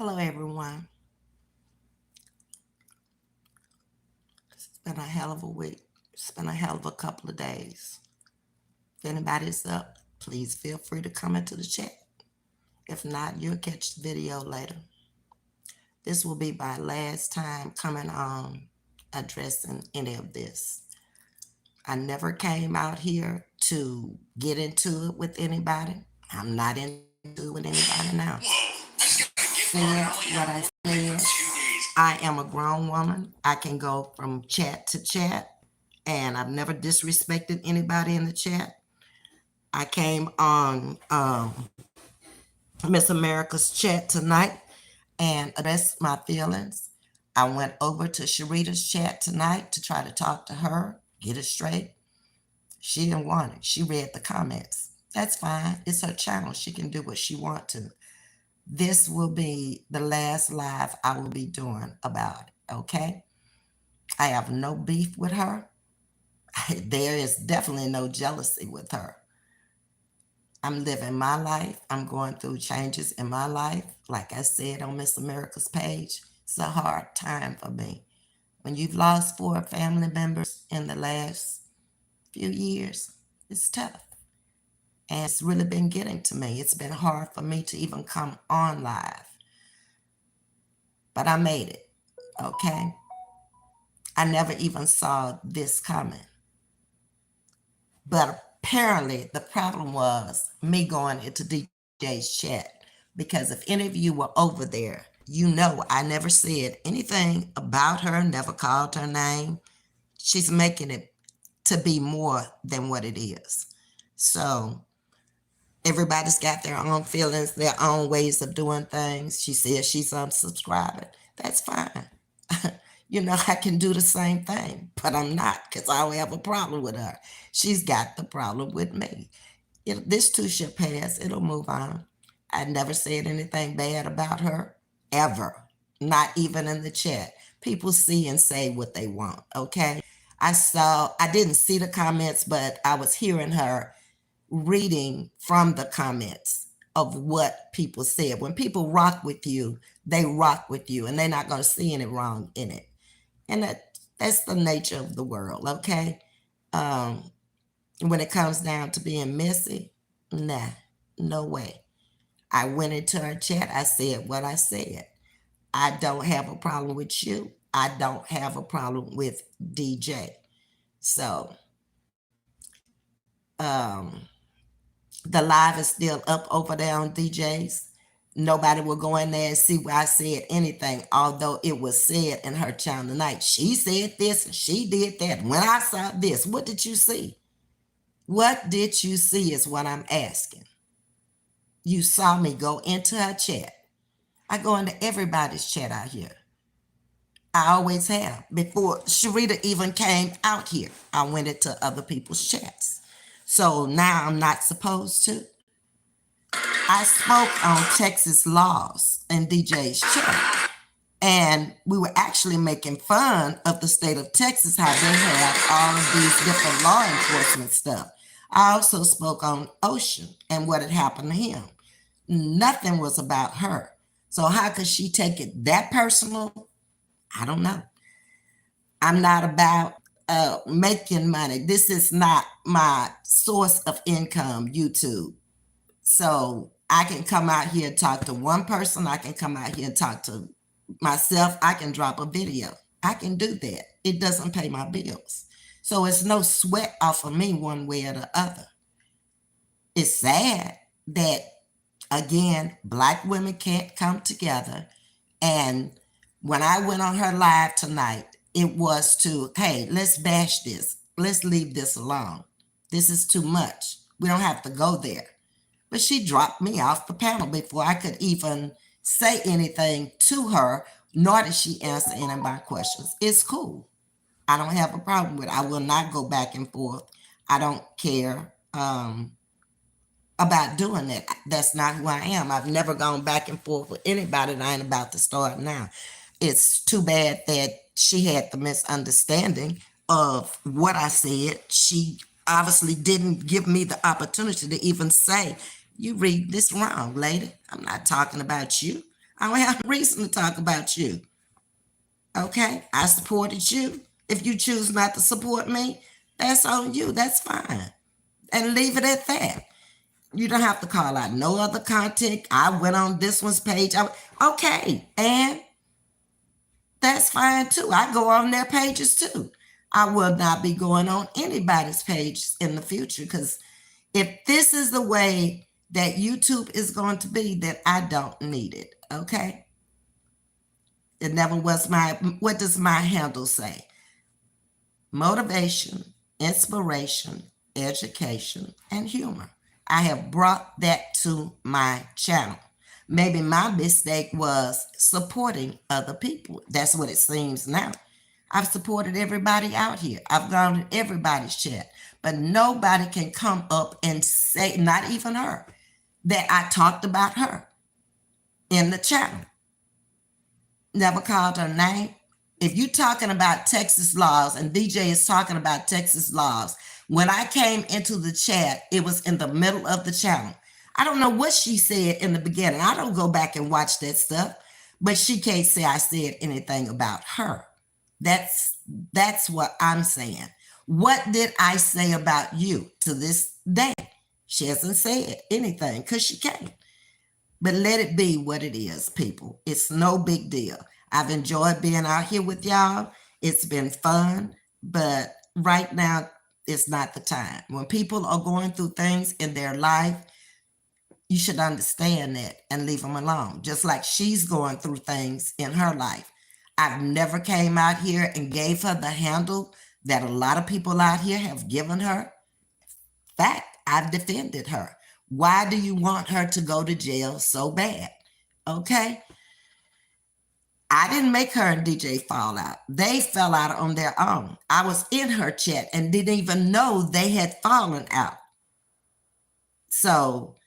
Hello, everyone. It's been a hell of a week. It's been a hell of a couple of days. If anybody's up, please feel free to come into the chat. If not, you'll catch the video later. This will be my last time coming on addressing any of this. I never came out here to get into it with anybody. I'm not into it with anybody now. Said what I said. I am a grown woman. I can go from chat to chat, and I've never disrespected anybody in the chat. I came on Miss America's chat tonight and addressed my feelings. I went over to Sharita's chat tonight to try to talk to her, get it straight. She didn't want it. She read the comments. That's fine. It's her channel. She can do what she wants to. This will be the last live I will be doing about it, okay? I have no beef with her. There is definitely no jealousy with her. I'm living my life. I'm going through changes in my life. Like I said on Miss America's page, it's a hard time for me. When you've lost 4 family members in the last few years, it's tough. And it's really been getting to me. It's been hard for me to even come on live. But I made it, okay? I never even saw this coming. But apparently the problem was me going into DJ's chat, because if any of you were over there, you know I never said anything about her, never called her name. She's making it to be more than what it is. So everybody's got their own feelings, their own ways of doing things. She says she's unsubscribing. That's fine. You know, I can do the same thing, but I'm not, because I don't have a problem with her. She's got the problem with me. This too shall pass. It'll move on. I never said anything bad about her, ever. Not even in the chat. People see and say what they want, okay? I didn't see the comments, but I was hearing her reading from the comments of what people said. When people rock with you, they rock with you, and they're not going to see any wrong in it. And that's the nature of the world, okay? When it comes down to being messy, nah, no way. I went into her chat. I said what I said. I don't have a problem with you. I don't have a problem with DJ. So, the live is still up over there on DJ's. Nobody will go in there and see where I said anything, although it was said in her channel tonight. She said this and she did that. When I saw this, what did you see? What did you see is what I'm asking. You saw me go into her chat. I go into everybody's chat out here. I always have. Before Sharita even came out here, I went into other people's chats. So now I'm not supposed to. I spoke on Texas laws in DJ's chat, and we were actually making fun of the state of Texas, how they have all of these different law enforcement stuff. I also spoke on Ocean and what had happened to him. Nothing was about her. So how could she take it that personal? I don't know. I'm not about making money. This is not my source of income, YouTube. So I can come out here and talk to one person. I can come out here and talk to myself. I can drop a video. I can do that. It doesn't pay my bills. So it's no sweat off of me one way or the other. It's sad that, again, Black women can't come together. And when I went on her live tonight, it was to, hey, let's bash this. Let's leave this alone. This is too much. We don't have to go there. But she dropped me off the panel before I could even say anything to her, nor did she answer any of my questions. It's cool. I don't have a problem with it. I will not go back and forth. I don't care about doing that. That's not who I am. I've never gone back and forth with anybody, and I ain't about to start now. It's too bad that she had the misunderstanding of what I said. She obviously didn't give me the opportunity to even say, you read this wrong, lady. I'm not talking about you. I don't have a reason to talk about you. Okay? I supported you. If you choose not to support me, that's on you. That's fine. And leave it at that. You don't have to call out no other content. I went on this one's page. Okay. And that's fine too. I go on their pages too. I will not be going on anybody's page in the future because if this is the way that YouTube is going to be, then I don't need it. Okay. It never was what does my handle say? Motivation, inspiration, education, and humor. I have brought that to my channel. Maybe my mistake was supporting other people. That's what it seems now. I've supported everybody out here. I've gone to everybody's chat, but nobody can come up and say, not even her, that I talked about her in the channel. Never called her name. If you're talking about Texas laws and DJ is talking about Texas laws, when I came into the chat, it was in the middle of the channel. I don't know what she said in the beginning. I don't go back and watch that stuff, but she can't say I said anything about her. That's what I'm saying. What did I say about you to this day? She hasn't said anything because she can't. But let it be what it is, people. It's no big deal. I've enjoyed being out here with y'all. It's been fun, but right now it's not the time. When people are going through things in their life, you should understand that and leave them alone. Just like she's going through things in her life. I've never came out here and gave her the handle that a lot of people out here have given her. Fact, I've defended her. Why do you want her to go to jail so bad? Okay. I didn't make her and DJ fall out. They fell out on their own. I was in her chat and didn't even know they had fallen out. So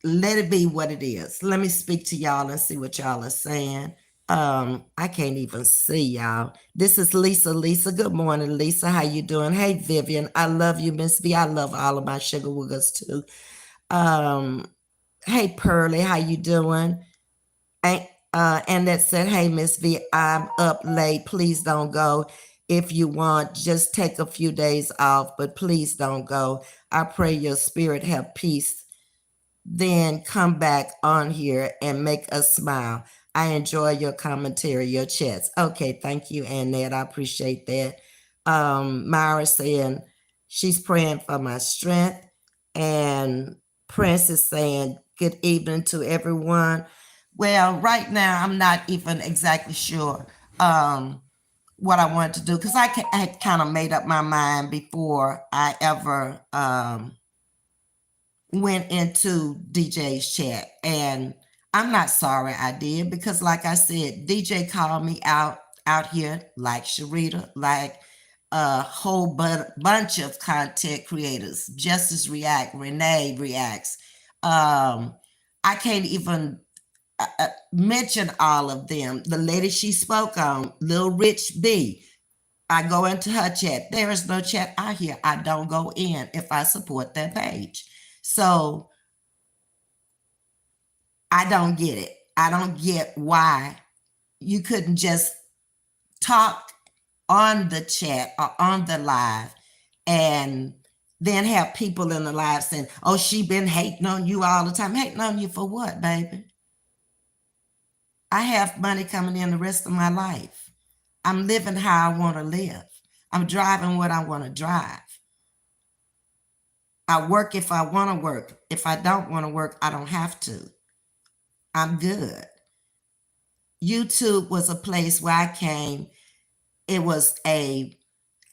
let it be what it is. Let me speak to y'all and see what y'all are saying. I can't even see y'all. This is Lisa. Lisa, good morning, Lisa. How you doing? Hey, Vivian. I love you, Ms.V. I love all of my sugar woogers too. Hey, Pearly, how you doing? And that said, hey, Ms.V, I'm up late. Please don't go. If you want, just take a few days off, but please don't go. I pray your spirit have peace. Then come back on here and make us smile. I enjoy your commentary, your chats. Okay, thank you, Annette. I appreciate that. Myra saying she's praying for my strength. And Prince is saying, good evening to everyone. Well, right now, I'm not even exactly sure what I wanted to do because I had kind of made up my mind before I ever went into DJ's chat. And I'm not sorry I did because, like I said, DJ called me out here like Sharita, like a whole bunch of content creators. Justice React, Renee Reacts. I can't even mention all of them. The lady she spoke on, Lil Rich B. I go into her chat. There is no chat out here. I don't go in if I support their page. So I don't get it. I don't get why you couldn't just talk on the chat or on the live and then have people in the live saying, oh, she been hating on you all the time. Hating on you for what, baby? I have money coming in the rest of my life. I'm living how I want to live. I'm driving what I want to drive. I work if I want to work. If I don't want to work, I don't have to. I'm good. YouTube was a place where I came. It was a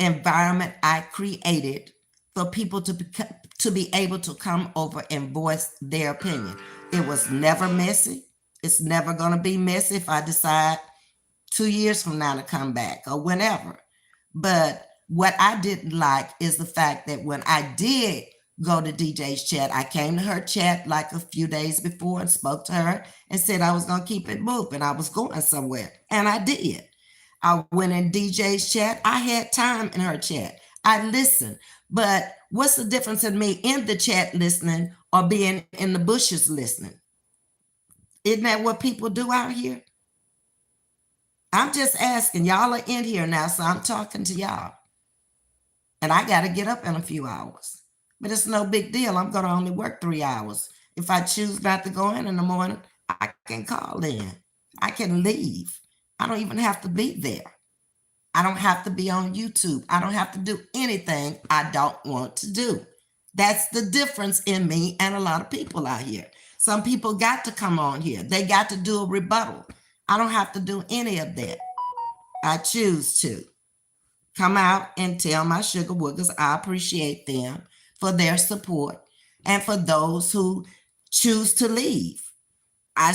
environment I created for people to be able to come over and voice their opinion. It was never messy. It's never going to be messy if I decide 2 years from now to come back or whenever. But what I didn't like is the fact that when I did go to DJ's chat, I came to her chat like a few days before and spoke to her and said I was going to keep it moving. I was going somewhere. And I did. I went in DJ's chat. I had time in her chat. I listened. But what's the difference in me in the chat listening or being in the bushes listening? Isn't that what people do out here? I'm just asking. Y'all are in here now, so I'm talking to y'all. And I got to get up in a few hours. But it's no big deal. I'm going to only work 3 hours. If I choose not to go in the morning, I can call in. I can leave. I don't even have to be there. I don't have to be on YouTube. I don't have to do anything I don't want to do. That's the difference in me and a lot of people out here. Some people got to come on here. They got to do a rebuttal. I don't have to do any of that. I choose to come out and tell my sugar woogers I appreciate them for their support, and for those who choose to leave, I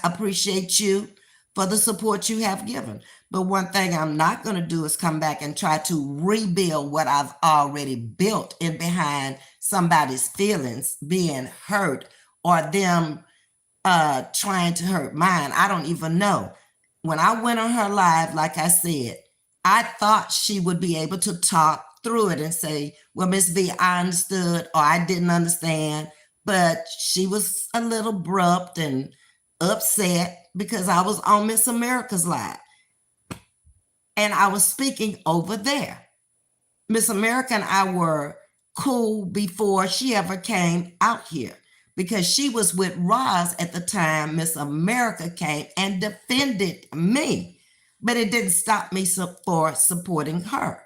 appreciate you for the support you have given. But one thing I'm not going to do is come back and try to rebuild what I've already built in behind somebody's feelings being hurt, or them trying to hurt mine. I don't even know. When I went on her live, like I said, I thought she would be able to talk through it and say, well, Ms.V, I understood, or I didn't understand. But she was a little abrupt and upset because I was on Miss America's live. And I was speaking over there. Miss America and I were cool before she ever came out here, because she was with Roz at the time Miss America came and defended me. But it didn't stop me for supporting her.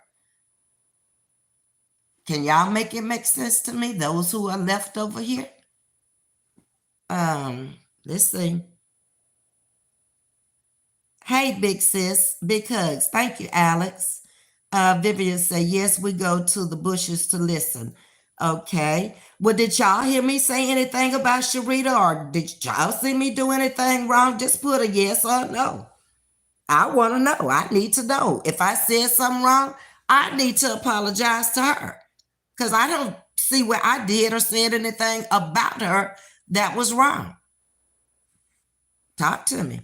Can y'all make it make sense to me, those who are left over here? Let's see. Hey, big sis, big hugs. Thank you, Alex. Vivian say, yes, we go to the bushes to listen. Okay. Well, did y'all hear me say anything about Sharita, or did y'all see me do anything wrong? Just put a yes or no. I want to know. I need to know. If I said something wrong, I need to apologize to her, because I don't see where I did or said anything about her that was wrong. Talk to me.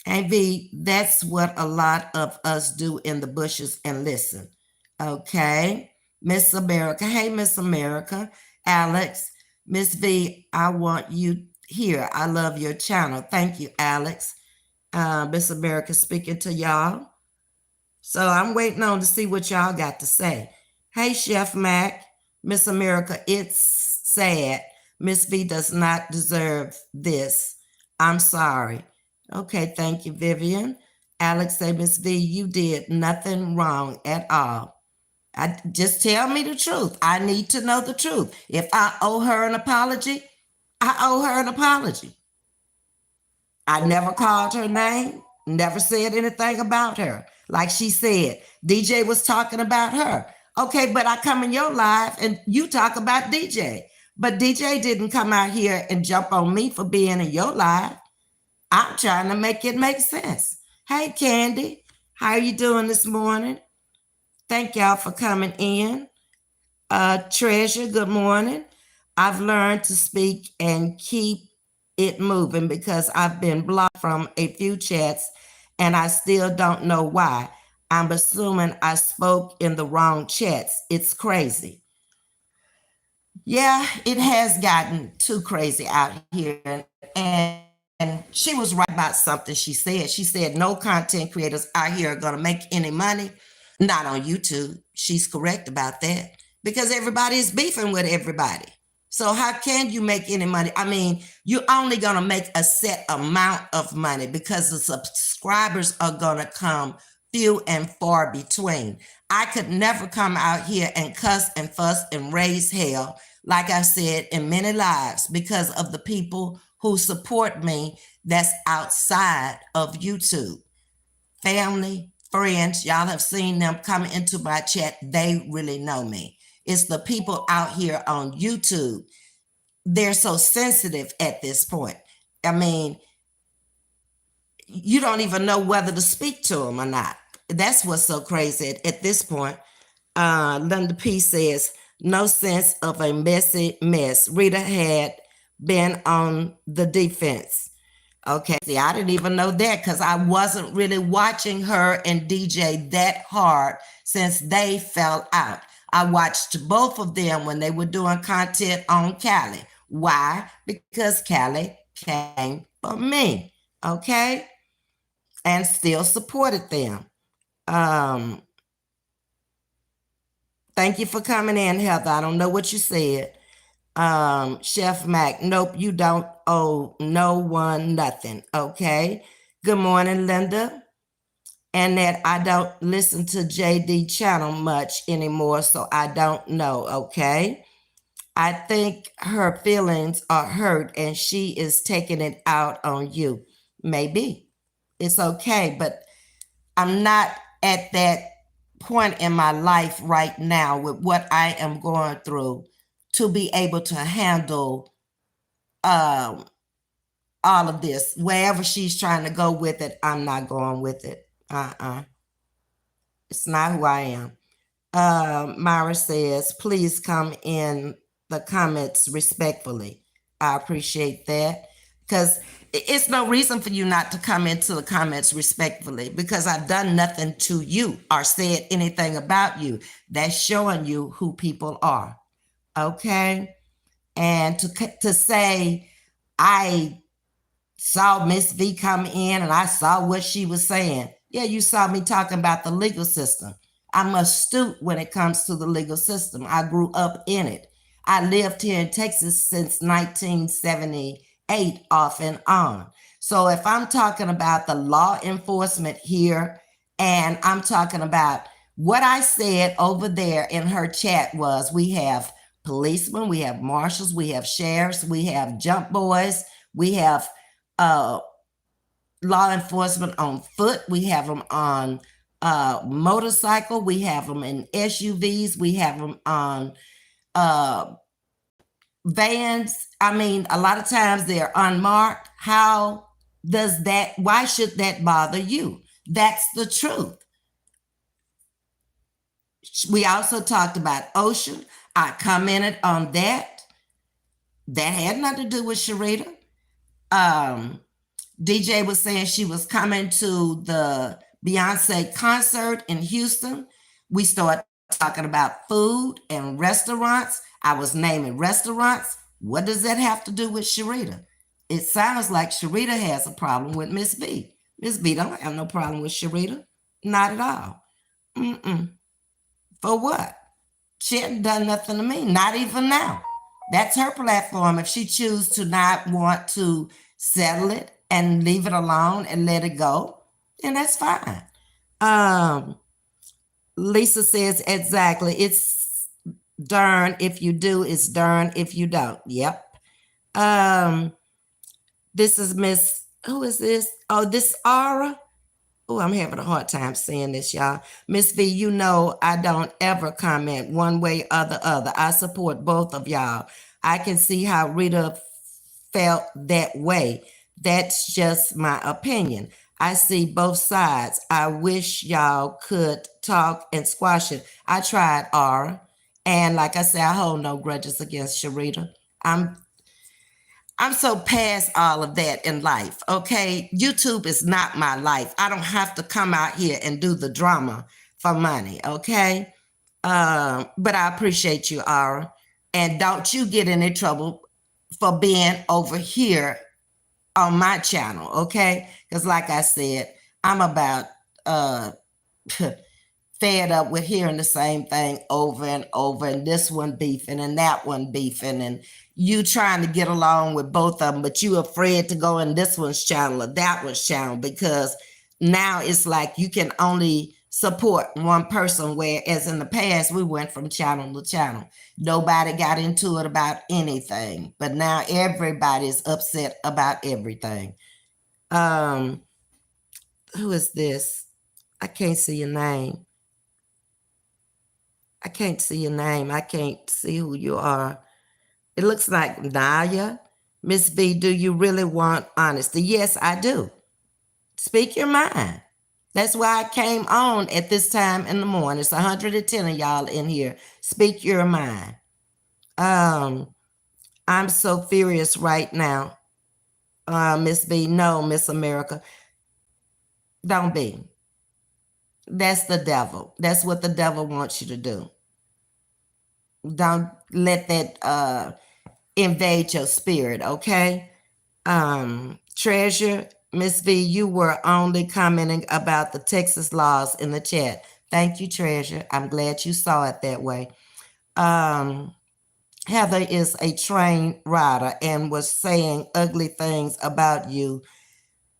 And V, that's what a lot of us do in the bushes and listen. Okay. Miss America. Hey, Miss America. Alex. Miss V, I want you here. I love your channel. Thank you, Alex. Miss America speaking to y'all. So I'm waiting on to see what y'all got to say. Hey, Chef Mac. Miss America, it's sad. Miss V does not deserve this. I'm sorry. Okay, thank you, Vivian. Alex say, Miss V, you did nothing wrong at all. Just tell me the truth. I need to know the truth. If I owe her an apology, I owe her an apology. I never called her name, never said anything about her. Like she said, DJ was talking about her. Okay, but I come in your live and you talk about DJ. But DJ didn't come out here and jump on me for being in your live. I'm trying to make it make sense. Hey, Candy, how are you doing this morning? Thank y'all for coming in. Treasure, good morning. I've learned to speak and keep it moving because I've been blocked from a few chats and I still don't know why. I'm assuming I spoke in the wrong chats. It's crazy. Yeah, it has gotten too crazy out here. And she was right about something she said. She said no content creators out here are going to make any money. Not on YouTube. She's correct about that, because everybody is beefing with everybody. So how can you make any money? I mean, you're only going to make a set amount of money because the subscribers are going to come few and far between. I could never come out here and cuss and fuss and raise hell, like I said in many lives, because of the people who support me that's outside of YouTube. Family, friends, y'all have seen them come into my chat. They really know me. It's the people out here on YouTube. They're so sensitive at this point. I mean, you don't even know whether to speak to them or not. That's what's so crazy at this point. Linda P says, no sense of a messy mess. Rita had been on the defense. Okay, see, I didn't even know that because I wasn't really watching her and DJ that hard since they fell out. I watched both of them when they were doing content on Cali. Why? Because Cali came for me, okay? And still supported them. Um, Thank you for coming in, Heather. I don't know what you said. Chef Mac, nope, you don't owe no one nothing, okay? Good morning, Linda. And that I don't listen to JD channel much anymore, so I don't know, okay? I think her feelings are hurt and she is taking it out on you. Maybe. It's okay, but I'm not at that point in my life right now with what I am going through to be able to handle um, all of this. Wherever she's trying to go with it, I'm not going with it. It's not who I am. Myra says, please come in the comments respectfully. I appreciate that because it's no reason for you not to come into the comments respectfully because I've done nothing to you or said anything about you. That's showing you who people are. Okay. And to say, I saw Ms.V come in and I saw what she was saying. Yeah, you saw me talking about the legal system. I'm astute when it comes to the legal system. I grew up in it. I lived here in Texas since 1978 off and on. So if I'm talking about the law enforcement here and I'm talking about what I said over there in her chat was we have policemen, we have marshals, we have sheriffs, we have jump boys, we have law enforcement on foot. We have them on motorcycle. We have them in SUVs. We have them on vans. I mean, a lot of times they're unmarked. How does that, why should that bother you? That's the truth. We also talked about OSHA. I commented on that. That had nothing to do with Sharita. DJ was saying she was coming to the Beyonce concert in Houston. We started talking about food and restaurants. I was naming restaurants. What does that have to do with Sharita? It sounds like Sharita has a problem with Ms.V. Ms.V don't have no problem with Sharita. Not at all. For what? She hadn't done nothing to me, not even now. That's her platform. If she chooses to not want to settle it and leave it alone and let it go, then that's fine. Lisa says, exactly. It's darn if you do, it's darn if you don't. Yep. This is Miss, who is this? Oh, this Aura. Oh, I'm having a hard time saying this, y'all. Ms.V, you know I don't ever comment one way or the other. I support both of y'all. I can see how Rita felt that way. That's just my opinion. I see both sides. I wish y'all could talk and squash it. I tried, Aura. And like I said, I hold no grudges against Sharita. I'm so past all of that in life, okay? YouTube is not my life. I don't have to come out here and do the drama for money, okay? But I appreciate you, Aura. And don't you get in any trouble for being over here on my channel, okay? Because like I said, I'm about fed up with hearing the same thing over and over, and this one beefing and that one beefing, and you trying to get along with both of them, but you afraid to go in this one's channel or that one's channel because now it's like you can only support one person, whereas in the past we went from channel to channel. Nobody got into it about anything, but now everybody's upset about everything. Who is this? I can't see your name. I can't see your name. I can't see who you are. It looks like Naya. Ms.V, do you really want honesty? Yes, I do. Speak your mind. That's why I came on at this time in the morning. It's 110 of y'all in here. Speak your mind. I'm so furious right now. Ms.V, no, Miss America. Don't be. That's the devil. That's what the devil wants you to do. Don't let that invade your spirit, okay? Treasure, Ms.V, you were only commenting about the Texas laws in the chat. Thank you, Treasure. I'm glad you saw it that way. Heather is a train rider and was saying ugly things about you.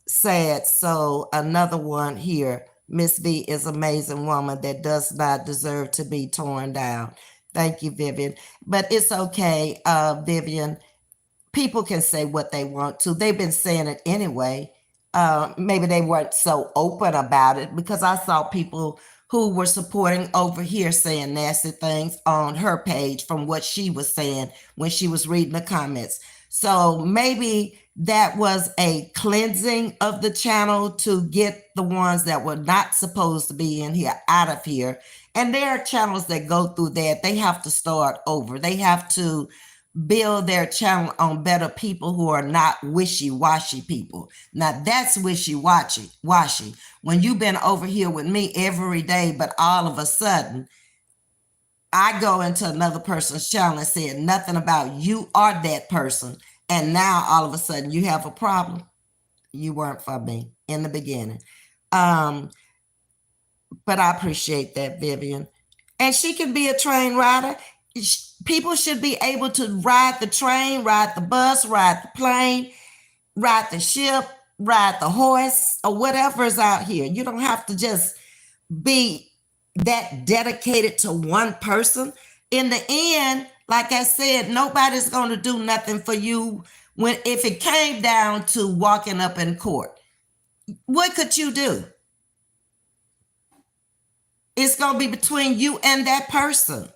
Sad. So another one here. Miss V is an amazing woman that does not deserve to be torn down. Thank you, Vivian. But it's okay, Vivian. People can say what they want to. They've been saying it anyway. Maybe they weren't so open about it because I saw people who were supporting over here saying nasty things on her page from what she was saying when she was reading the comments. So maybe that was a cleansing of the channel to get the ones that were not supposed to be in here out of here. And there are channels that go through that. They have to start over. They have to build their channel on better people who are not wishy-washy people. Now that's wishy-washy. When you've been over here with me every day, but all of a sudden I go into another person's channel and said nothing about you or that person, and now all of a sudden you have a problem. You weren't for me in the beginning. But I appreciate that, Vivian. And she can be a train rider. People should be able to ride the train, ride the bus, ride the plane, ride the ship, ride the horse, or whatever is out here. You don't have to just be that dedicated to one person. In the end, like I said, nobody's going to do nothing for you if it came down to walking up in court. What could you do? It's going to be between you and that person.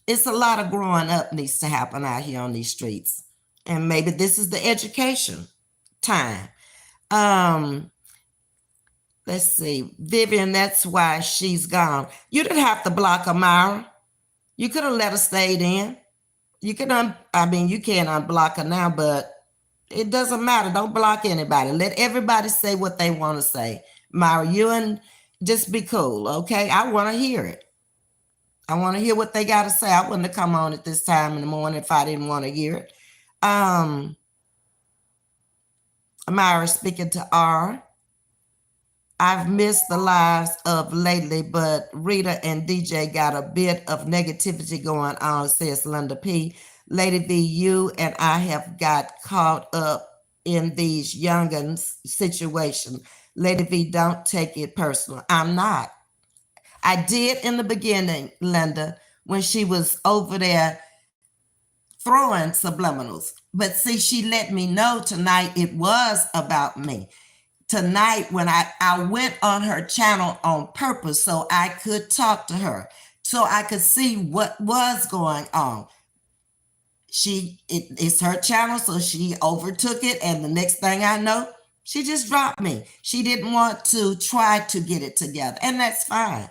It's a lot of growing up needs to happen out here on these streets. And maybe this is the education time. Let's see. Vivian, that's why she's gone. You didn't have to block her, Myra. You could have let her stay in. You can you can't unblock her now, but it doesn't matter. Don't block anybody. Let everybody say what they want to say. Myra, you and just be cool, okay? I want to hear it. I want to hear what they got to say. I wouldn't have come on at this time in the morning if I didn't want to hear it. Myra speaking to R. I've missed the lives of lately, but Rita and DJ got a bit of negativity going on, says Linda P. Lady V, you and I have got caught up in these young'uns situation. Lady V, don't take it personal. I'm not. I did in the beginning, Linda, when she was over there throwing subliminals. But see, she let me know tonight it was about me. Tonight, when I went on her channel on purpose so I could talk to her, so I could see what was going on. It's her channel, so she overtook it, and the next thing I know, she just dropped me. She didn't want to try to get it together, and that's fine.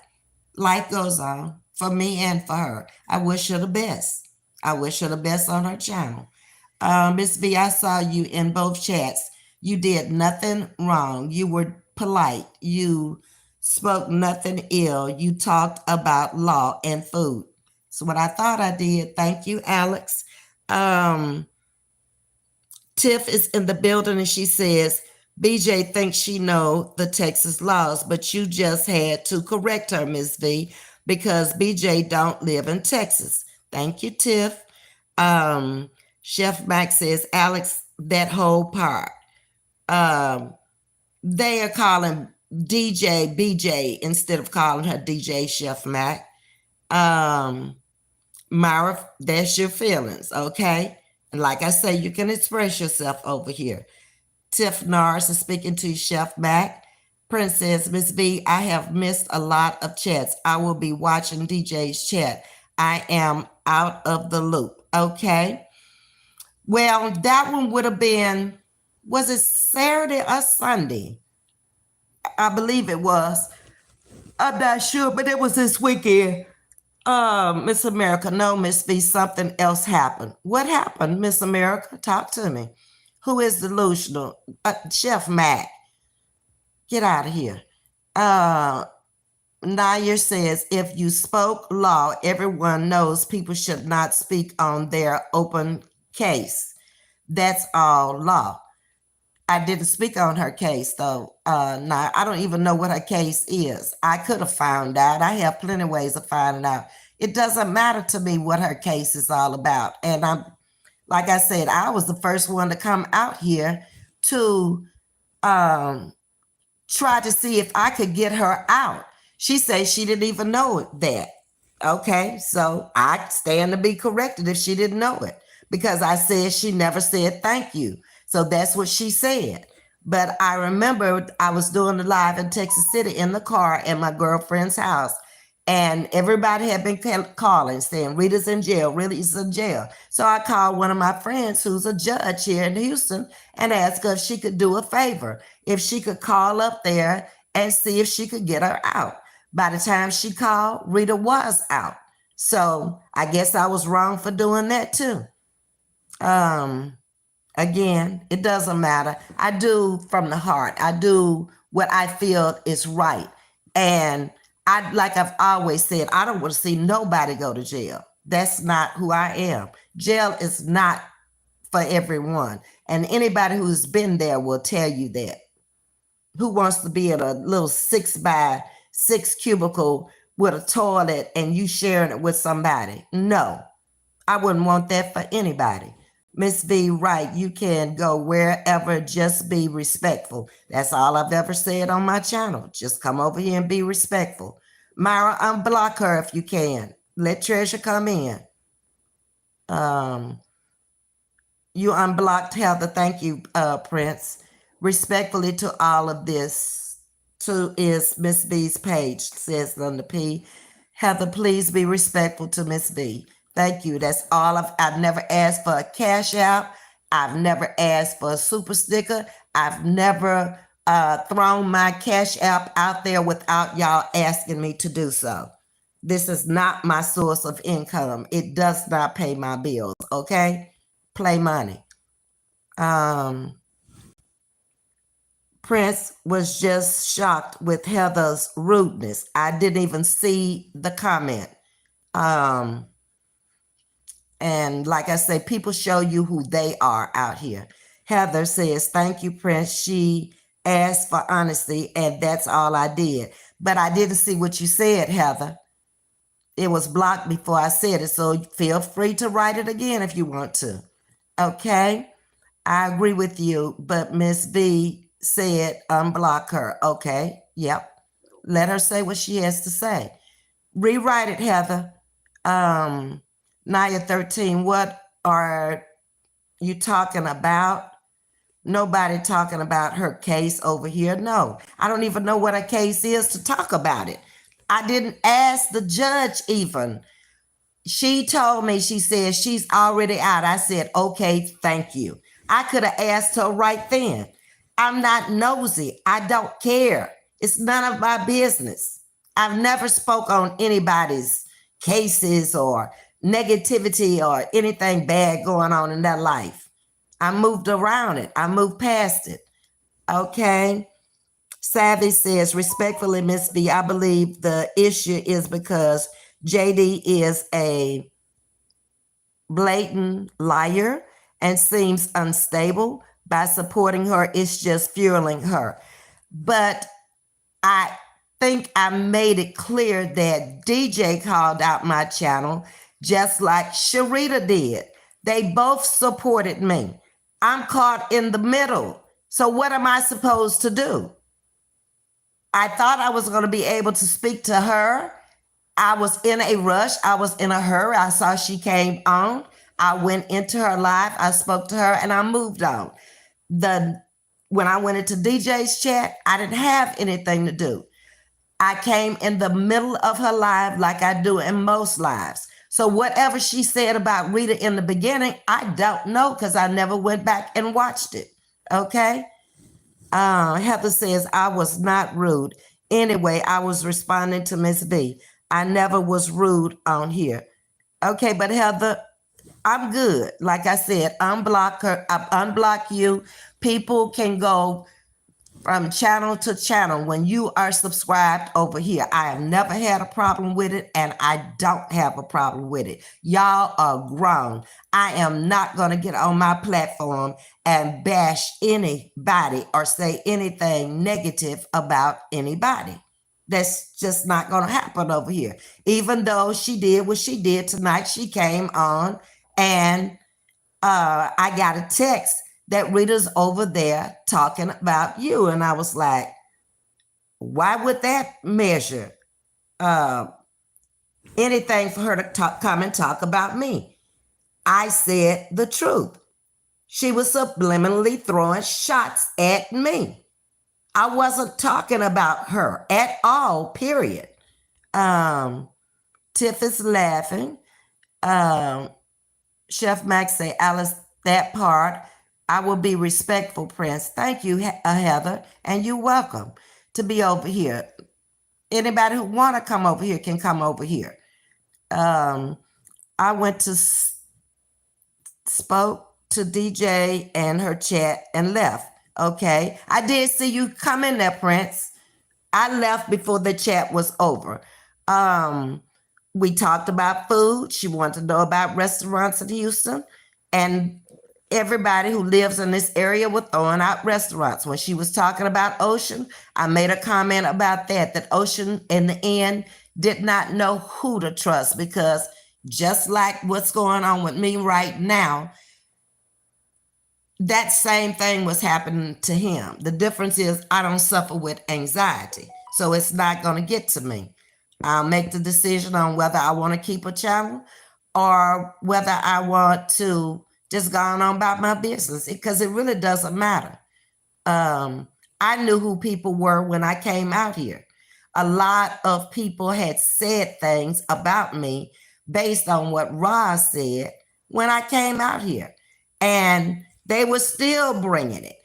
Life goes on for me and for her. I wish her the best. I wish her the best on her channel. Ms. V, I saw you in both chats. You did nothing wrong. You were polite. You spoke nothing ill. You talked about law and food. So what I thought I did. Thank you, Alex. Tiff is in the building and she says, BJ thinks she know the Texas laws, but you just had to correct her, Ms. V, because BJ don't live in Texas. Thank you, Tiff. Chef Max says, Alex, that whole part. They are calling DJ BJ instead of calling her DJ Chef Mac. Myra, that's your feelings, okay? And like I say, you can express yourself over here. Tiff Norris is speaking to Chef Mac. Princess, Ms. V, I have missed a lot of chats. I will be watching DJ's chat. I am out of the loop, okay? Well, that one would have been, was it Saturday or Sunday? I believe it was. I'm not sure, but it was this weekend. Miss America, no, Miss V, something else happened. What happened, Miss America? Talk to me. Who is delusional? Chef Mac. Get out of here. Nair says, if you spoke law, everyone knows people should not speak on their open case. That's all law. I didn't speak on her case though. Now I don't even know what her case is. I could have found out. I have plenty of ways of finding out. It doesn't matter to me what her case is all about. And I'm, like I said, I was the first one to come out here to um, try to see if I could get her out. She said she didn't even know that. Okay, so I stand to be corrected if she didn't know it, because I said she never said thank you. So that's what she said. But I remember I was doing the live in Texas City in the car at my girlfriend's house. And everybody had been calling saying Rita's in jail, Rita's in jail. So I called one of my friends who's a judge here in Houston and asked her if she could do a favor, if she could call up there and see if she could get her out. By the time she called, Rita was out. So I guess I was wrong for doing that too. Again, it doesn't matter. I do from the heart. I do what I feel is right. And like I've always said, I don't want to see nobody go to jail. That's not who I am. Jail is not for everyone. And anybody who's been there will tell you that. Who wants to be in a little 6x6 cubicle with a toilet and you sharing it with somebody? No, I wouldn't want that for anybody. Ms.V, right, you can go wherever, just be respectful. That's all I've ever said on my channel. Just come over here and be respectful. Myra, unblock her if you can. Let Treasure come in. You unblocked Heather. Thank you, Prince. Respectfully to all of this, to is Miss V's page, says Linda P. Heather, please be respectful to Miss V. Thank you. That's all. I've never asked for a cash out. I've never asked for a super sticker. I've never thrown my cash app out there without y'all asking me to do so. This is not my source of income. It does not pay my bills. Okay? Play money. Prince was just shocked with Heather's rudeness. I didn't even see the comment. And like I say, people show you who they are out here. Heather says, thank you, Prince. She asked for honesty, and that's all I did. But I didn't see what you said, Heather. It was blocked before I said it, so feel free to write it again if you want to. Okay? I agree with you, but Ms. V said unblock her. Okay, yep. Let her say what she has to say. Rewrite it, Heather. Naya 13, what are you talking about? Nobody talking about her case over here. No, I don't even know what her case is to talk about it. I didn't ask the judge even. She told me, she said she's already out. I said, okay, thank you. I could have asked her right then. I'm not nosy. I don't care. It's none of my business. I've never spoke on anybody's cases or negativity or anything bad going on in their life. I moved around it. I moved past it. Okay. Savvy says, respectfully, Ms. V, I believe the issue is because JD is a blatant liar and seems unstable. By supporting her, it's just fueling her. But I think I made it clear that DJ called out my channel just like Sharita did. They both supported me. I'm caught in the middle. So what am I supposed to do? I thought I was going to be able to speak to her. I was in a rush. I was in a hurry. I saw she came on. I went into her live. I spoke to her and I moved on. When I went into DJ's chat, I didn't have anything to do. I came in the middle of her live like I do in most lives. So whatever she said about Rita in the beginning, I don't know because I never went back and watched it. Okay? Heather says, I was not rude. Anyway, I was responding to Ms. V. I never was rude on here. Okay, but Heather, I'm good. Like I said, unblock her, unblock you. People can go from channel to channel when you are subscribed over here. I have never had a problem with it, and I don't have a problem with it. Y'all are grown. I am not going to get on my platform and bash anybody or say anything negative about anybody. That's just not going to happen over here. Even though she did what she did tonight, she came on and I got a text that Rita's over there talking about you. And I was like, why would that measure anything for her to come and talk about me? I said the truth. She was subliminally throwing shots at me. I wasn't talking about her at all, period. Tiff is laughing. Chef Max say, Alice, that part, I will be respectful, Prince. Thank you, Heather, and you're welcome to be over here. Anybody who want to come over here can come over here. I went to spoke to DJ and her chat and left. Okay, I did see you come in there, Prince. I left before the chat was over. We talked about food. She wanted to know about restaurants in Houston, and everybody who lives in this area was throwing out restaurants. When she was talking about Ocean, I made a comment about that Ocean in the end did not know who to trust, because just like what's going on with me right now, that same thing was happening to him. The difference is I don't suffer with anxiety, so it's not going to get to me. I'll make the decision on whether I want to keep a channel or whether I want to just go on about my business, because it really doesn't matter. I knew who people were when I came out here. A lot of people had said things about me based on what Roz said when I came out here, and they were still bringing it.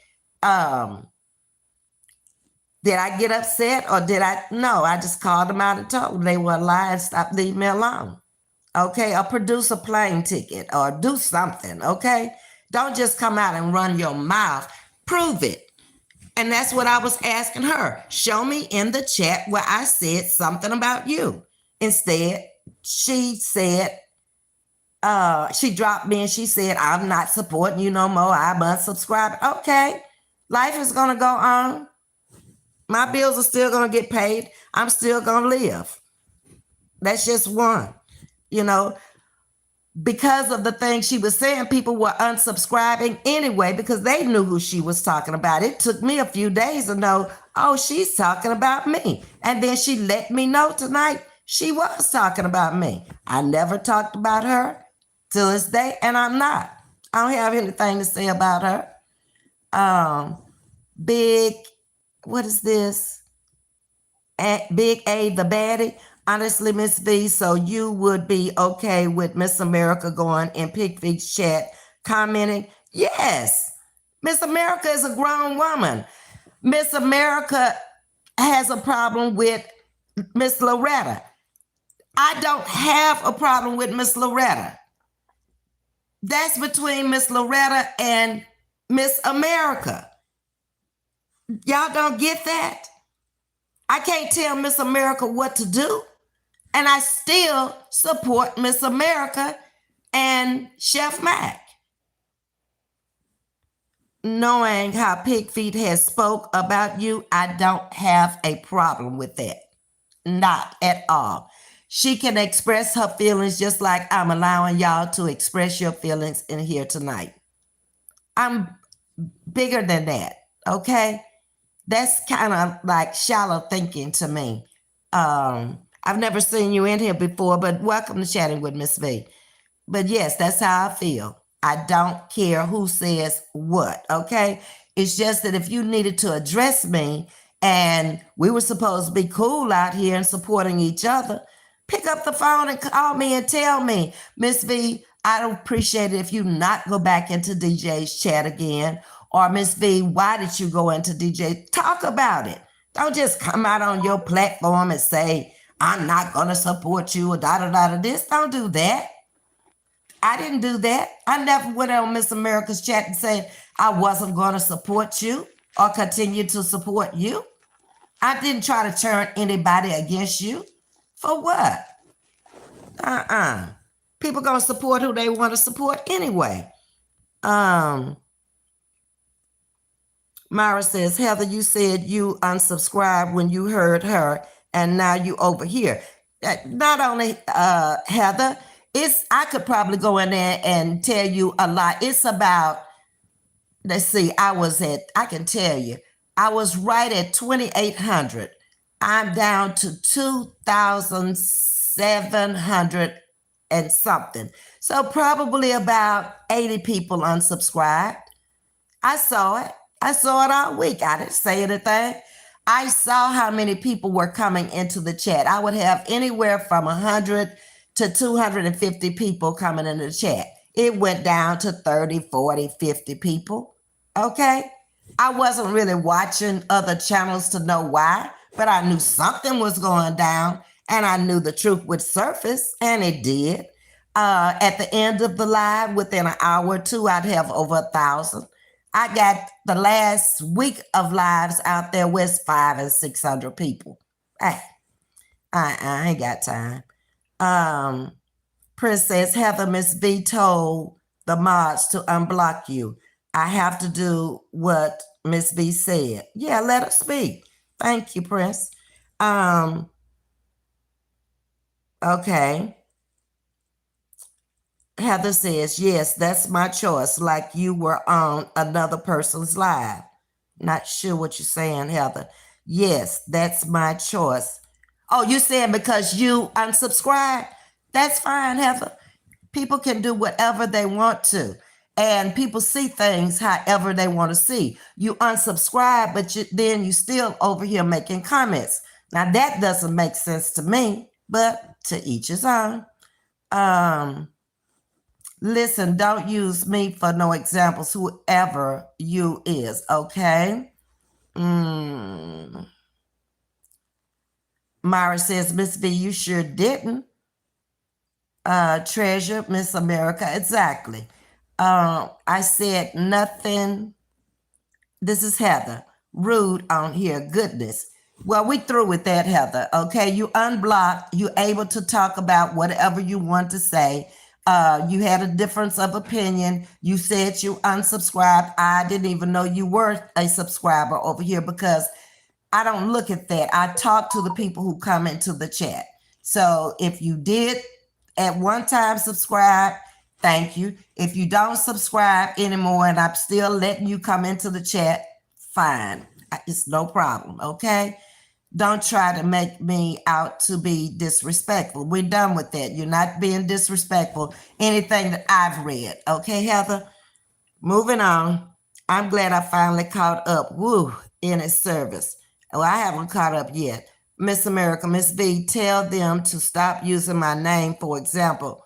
Did I get upset or did I? No, I just called them out and told them they were lying. Stop, leave me alone. Okay, or produce a plane ticket or do something. Okay, don't just come out and run your mouth. Prove it. And that's what I was asking her. Show me in the chat where I said something about you. Instead, she said, she dropped me and she said, I'm not supporting you no more. I'm unsubscribed. Okay, life is going to go on. My bills are still going to get paid. I'm still going to live. That's just one. You know, because of the things she was saying, people were unsubscribing anyway because they knew who she was talking about. It took me a few days to know, oh, she's talking about me. And then she let me know tonight she was talking about me. I never talked about her till this day, and I'm not. I don't have anything to say about her. Big, what is this? Big A, the baddie. Honestly, Ms.V, so you would be okay with Miss America going in Pig Feet's chat, commenting? Yes. Miss America is a grown woman. Miss America has a problem with Miss Loretta. I don't have a problem with Miss Loretta. That's between Miss Loretta and Miss America. Y'all don't get that? I can't tell Miss America what to do. And I still support Miss America and Chef Mac. Knowing how Pig Feet has spoke about you, I don't have a problem with that. Not at all. She can express her feelings just like I'm allowing y'all to express your feelings in here tonight. I'm bigger than that, okay? That's kind of like shallow thinking to me. I've never seen you in here before, but welcome to Chatting with Ms.V. But yes, that's how I feel. I don't care who says what, okay? It's just that if you needed to address me and we were supposed to be cool out here and supporting each other, pick up the phone and call me and tell me, Ms.V, I don't appreciate it if you not go back into DJ's chat again. Or Ms.V, why did you go into DJ? Talk about it. Don't just come out on your platform and say, I'm not going to support you or da-da-da-da this. Don't do that. I didn't do that. I never went on Miss America's chat and said I wasn't going to support you or continue to support you. I didn't try to turn anybody against you. For what? People gonna support who they want to support anyway. Myra says, Heather, you said you unsubscribed when you heard her, and now you over here. Not only Heather, I could probably go in there and tell you a lot. It's about, let's see, I can tell you, I was right at 2,800. I'm down to 2,700 and something. So probably about 80 people unsubscribed. I saw it. I saw it all week. I didn't say anything. I saw how many people were coming into the chat. I would have anywhere from 100 to 250 people coming into the chat. It went down to 30, 40, 50 people. Okay? I wasn't really watching other channels to know why, but I knew something was going down, and I knew the truth would surface, and it did. At the end of the live, within an hour or two, I'd have over 1,000. I got the last week of lives out there with 500 and 600 people. Hey, I ain't got time. Princess Heather, Ms.V told the mods to unblock you. I have to do what Ms.V said. Yeah, let her speak. Thank you, Prince. Okay. Heather says, yes, that's my choice, like you were on another person's live. Not sure what you're saying, Heather. Yes, that's my choice. Oh, you're saying because you unsubscribe? That's fine, Heather. People can do whatever they want to. And people see things however they want to see. You unsubscribe, but then you still over here making comments. Now, that doesn't make sense to me, but to each his own. Listen, don't use me for no examples, whoever you is, okay? Myra says, Ms.V, you sure didn't. Treasure, Miss America, exactly. I said nothing. This is Heather. Rude on here, goodness. Well, we through with that, Heather, okay? You unblocked, you able to talk about whatever you want to say. You had a difference of opinion. You said you unsubscribed. I didn't even know you were a subscriber over here because I don't look at that. I talk to the people who come into the chat. So if you did at one time subscribe, thank you. If you don't subscribe anymore and I'm still letting you come into the chat, fine. It's no problem, okay? Don't try to make me out to be disrespectful. We're done with that. You're not being disrespectful. Anything that I've read. Okay, Heather? Moving on. I'm glad I finally caught up. Woo, in its service. Well, I haven't caught up yet. Miss America, Miss V, tell them to stop using my name, for example.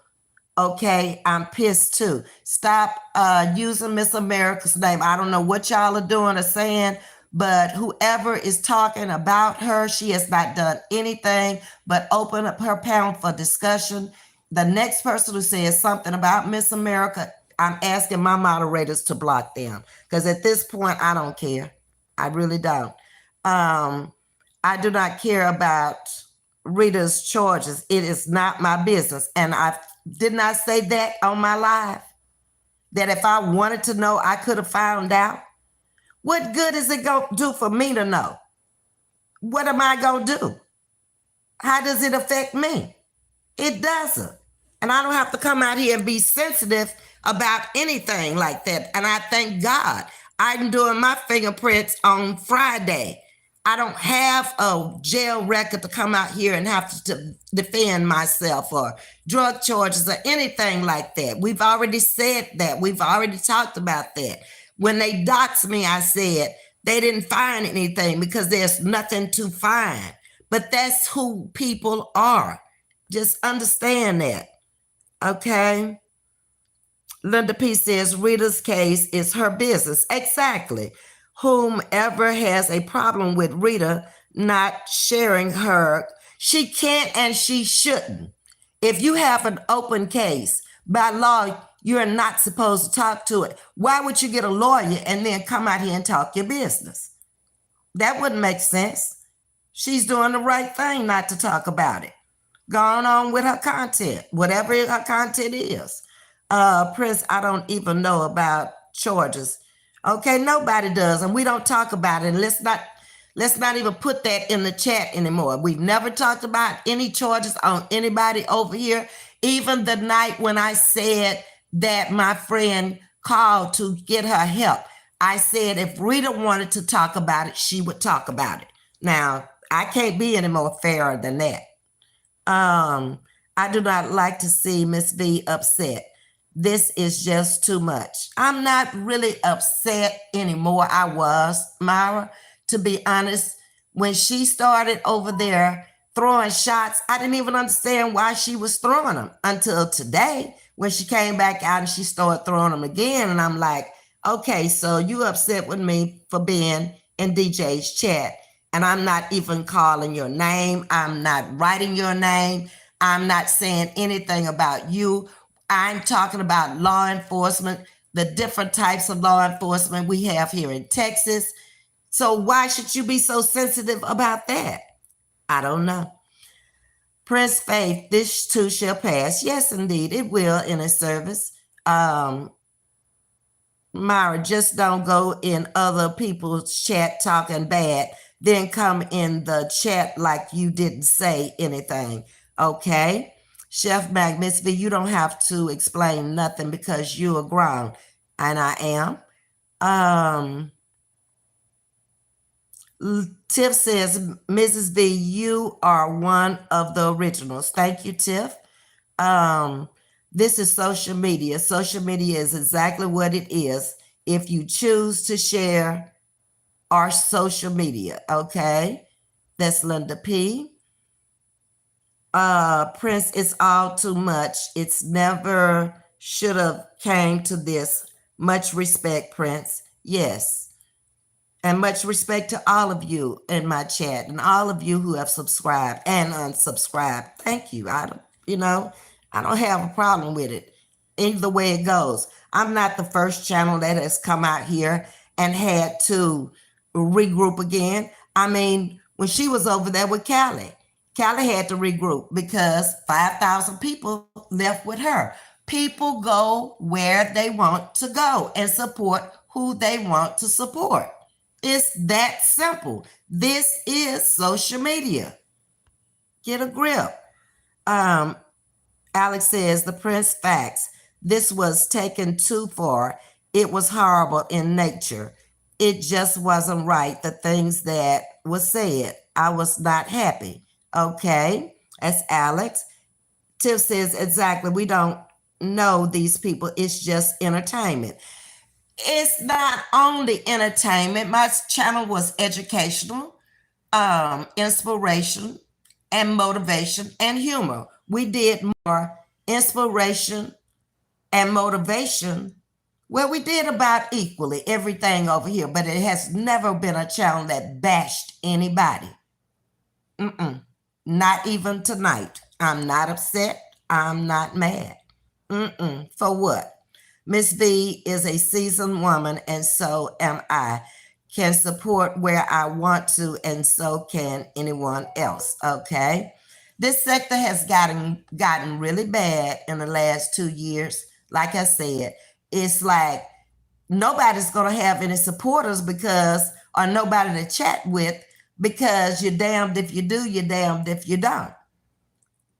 Okay, I'm pissed too. Stop using Miss America's name. I don't know what y'all are doing or saying, but whoever is talking about her, she has not done anything but open up her panel for discussion. The next person who says something about Miss America, I'm asking my moderators to block them because at this point, I don't care. I really don't. I do not care about Rita's charges. It is not my business. And I did not say that on my live, that if I wanted to know, I could have found out. What good is it going to do for me to know? What am I going to do? How does it affect me? It doesn't. And I don't have to come out here and be sensitive about anything like that. And I thank God. I'm doing my fingerprints on Friday. I don't have a jail record to come out here and have to defend myself or drug charges or anything like that. We've already said that. We've already talked about that. When they doxed me, I said they didn't find anything because there's nothing to find. But that's who people are. Just understand that. Okay? Linda P says Rita's case is her business. Exactly. Whomever has a problem with Rita not sharing her, she can't and she shouldn't. If you have an open case, by law, You're not supposed to talk to it. Why would you get a lawyer and then come out here and talk your business? That wouldn't make sense. She's doing the right thing not to talk about it. Going on with her content, whatever her content is. Prince, I don't even know about charges. Okay, nobody does, and we don't talk about it. And let's not even put that in the chat anymore. We've never talked about any charges on anybody over here. Even the night when I said that my friend called to get her help, I said if Rita wanted to talk about it, she would talk about it. Now, I can't be any more fairer than that. I do not like to see Ms.V upset. This is just too much. I'm not really upset anymore. I was, Myra, to be honest. When she started over there throwing shots, I didn't even understand why she was throwing them until today when she came back out and she started throwing them again. And I'm like, okay, so you upset with me for being in DJ's chat. And I'm not even calling your name. I'm not writing your name. I'm not saying anything about you. I'm talking about law enforcement, the different types of law enforcement we have here in Texas. So why should you be so sensitive about that? I don't know. Prince Faith, this too shall pass. Yes, indeed, it will in a service. Myra, just don't go in other people's chat talking bad, then come in the chat like you didn't say anything. Okay? Chef Mac, Ms.V, you don't have to explain nothing because you are grown. And I am. Tiff says, Mrs. V, you are one of the originals. Thank you, Tiff. This is social media. Social media is exactly what it is. If you choose to share our social media, okay? That's Linda P. Prince, it's all too much. It's never should have came to this. Much respect, Prince. Yes. And much respect to all of you in my chat and all of you who have subscribed and unsubscribed. Thank you. I don't have a problem with it. Either way it goes. I'm not the first channel that has come out here and had to regroup again. I mean, when she was over there with Callie had to regroup because 5,000 people left with her. People go where they want to go and support who they want to support. It's that simple. This is social media. Get a grip. Alex says, the Prince facts. This was taken too far. It was horrible in nature. It just wasn't right. The things that was said. I was not happy. Okay, that's Alex. Tiff says, exactly. We don't know these people. It's just entertainment. It's not only entertainment. My channel was educational, inspiration, and motivation and humor. We did more inspiration and motivation. Well, we did about equally everything over here, but it has never been a channel that bashed anybody. Not even tonight. I'm not upset. I'm not mad. For what? Ms.V is a seasoned woman, and so am I. Can support where I want to, and so can anyone else. Okay. This sector has gotten really bad in the last 2 years. Like I said, it's like nobody's gonna have any supporters or nobody to chat with because you're damned if you do, you're damned if you don't.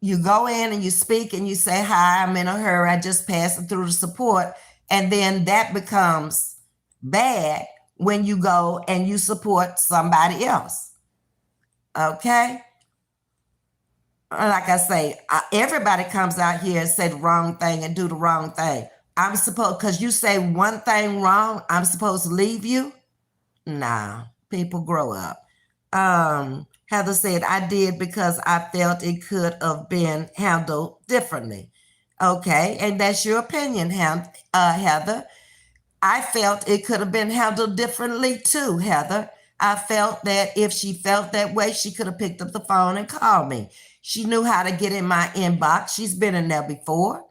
You go in and you speak and you say, hi, I'm in a hurry. I just passed it through the support. And then that becomes bad when you go and you support somebody else. Okay? Like I say, everybody comes out here and say the wrong thing and do the wrong thing. I'm supposed, because you say one thing wrong, I'm supposed to leave you? Nah, people grow up. Heather said, I did because I felt it could have been handled differently. Okay, and that's your opinion, Heather. I felt it could have been handled differently too, Heather. I felt that if she felt that way, she could have picked up the phone and called me. She knew how to get in my inbox. She's been in there before.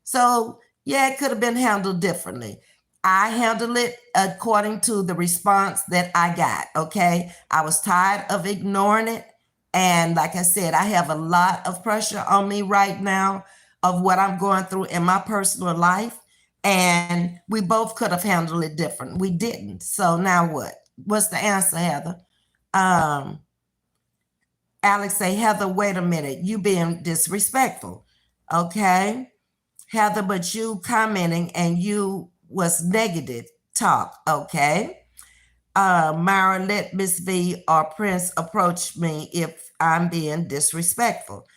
So Yeah, it could have been handled differently. I handled it according to the response that I got. Okay. I was tired of ignoring it. And like I said, I have a lot of pressure on me right now of what I'm going through in my personal life. And we both could have handled it different. We didn't. So now what? What's the answer, Heather? Um, Alex say, Heather, wait a minute. You being disrespectful. Okay. Heather, but you commenting and you was negative talk, okay? Myra, let Ms.V or Prince approach me if I'm being disrespectful.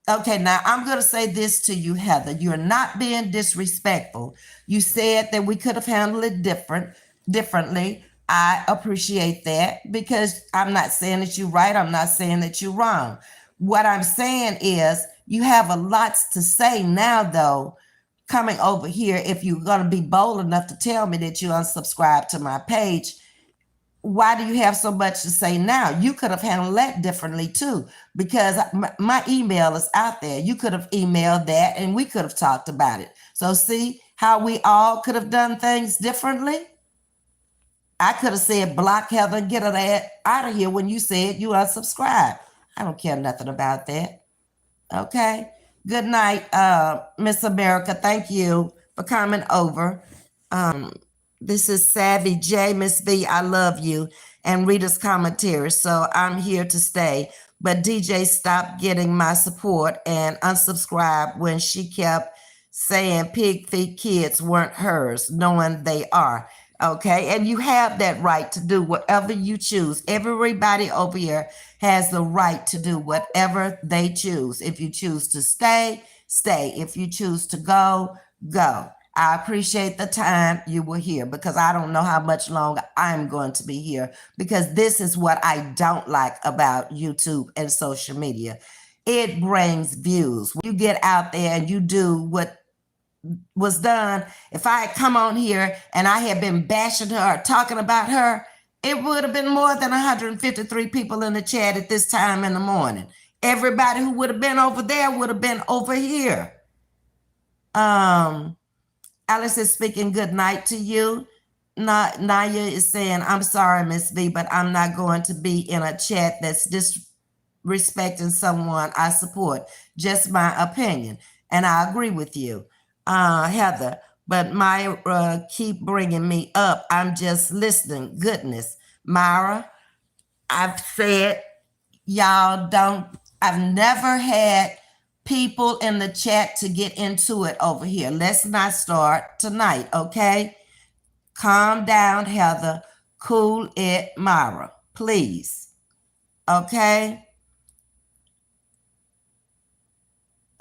Okay, now I'm going to say this to you, Heather. You're not being disrespectful. You said that we could have handled it differently. I appreciate that because I'm not saying that you're right. I'm not saying that you're wrong. What I'm saying is you have a lot to say now, though, coming over here. If you're going to be bold enough to tell me that you unsubscribe to my page, why do you have so much to say now? You could have handled that differently too, because my email is out there. You could have emailed that and we could have talked about it. So see how we all could have done things differently? I could have said, block Heather, get her out of here when you said you unsubscribe. I don't care nothing about that. Okay. Good night, Miss America. Thank you for coming over. This is Savvy J, Ms.V. I love you, and Rita's commentary. So I'm here to stay. But DJ stopped getting my support and unsubscribed when she kept saying pig feet kids weren't hers, knowing they are. Okay, and you have that right to do whatever you choose. Everybody over here has the right to do whatever they choose. If you choose to stay, stay. If you choose to go, go. I appreciate the time you were here because I don't know how much longer I'm going to be here because this is what I don't like about YouTube and social media. It brings views. When you get out there and you do what was done, if I had come on here and I had been bashing her or talking about her, it would have been more than 153 people in the chat at this time in the morning. Everybody who would have been over there would have been over here. Alice is speaking good night to you. Naya is saying, I'm sorry, Ms.V, but I'm not going to be in a chat that's disrespecting someone I support. Just my opinion. And I agree with you, Heather. But Myra keep bringing me up. I'm just listening. Goodness. Myra, I've said, y'all don't, I've never had people in the chat to get into it over here. Let's not start tonight, okay? Calm down, Heather. Cool it, Myra, please. Okay?